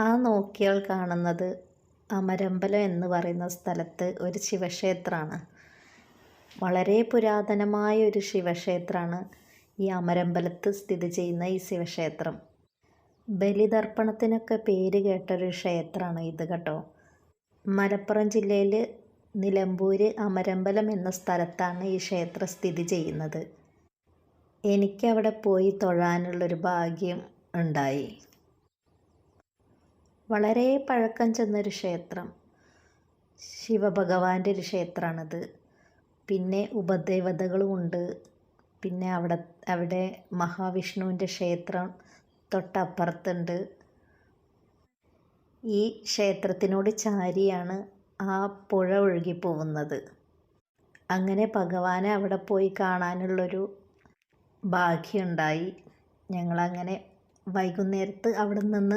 ആ നോക്കിയാൽ കാണുന്നത് അമരമ്പലം എന്ന് പറയുന്ന സ്ഥലത്ത് ഒരു ശിവക്ഷേത്രമാണ്. വളരെ പുരാതനമായ ഒരു ശിവക്ഷേത്രമാണ് ഈ അമരമ്പലത്ത് സ്ഥിതി ചെയ്യുന്ന ഈ ശിവക്ഷേത്രം. ബലിതർപ്പണത്തിനൊക്കെ പേര് കേട്ടൊരു ക്ഷേത്രമാണ് ഇത് കേട്ടോ. മലപ്പുറം ജില്ലയിൽ നിലമ്പൂർ അമരമ്പലം എന്ന സ്ഥലത്താണ് ഈ ക്ഷേത്രം സ്ഥിതി ചെയ്യുന്നത്. എനിക്കവിടെ പോയി തൊഴാനുള്ളൊരു ഭാഗ്യം ഉണ്ടായി. വളരെ പഴക്കം ചെന്നൊരു ക്ഷേത്രം, ശിവഭഗവാന്റെ ഒരു ക്ഷേത്രമാണിത്. പിന്നെ ഉപദേവതകളുമുണ്ട്. പിന്നെ അവിടെ മഹാവിഷ്ണുവിൻ്റെ ക്ഷേത്രം തൊട്ടപ്പുറത്തുണ്ട്. ഈ ക്ഷേത്രത്തിനോട് ചാരിയാണ് ആ പുഴ ഒഴുകി പോകുന്നത്. അങ്ങനെ ഭഗവാനെ അവിടെ പോയി കാണാനുള്ളൊരു ഭാഗ്യമുണ്ടായി. ഞങ്ങളങ്ങനെ വൈകുന്നേരത്ത് അവിടെ നിന്ന്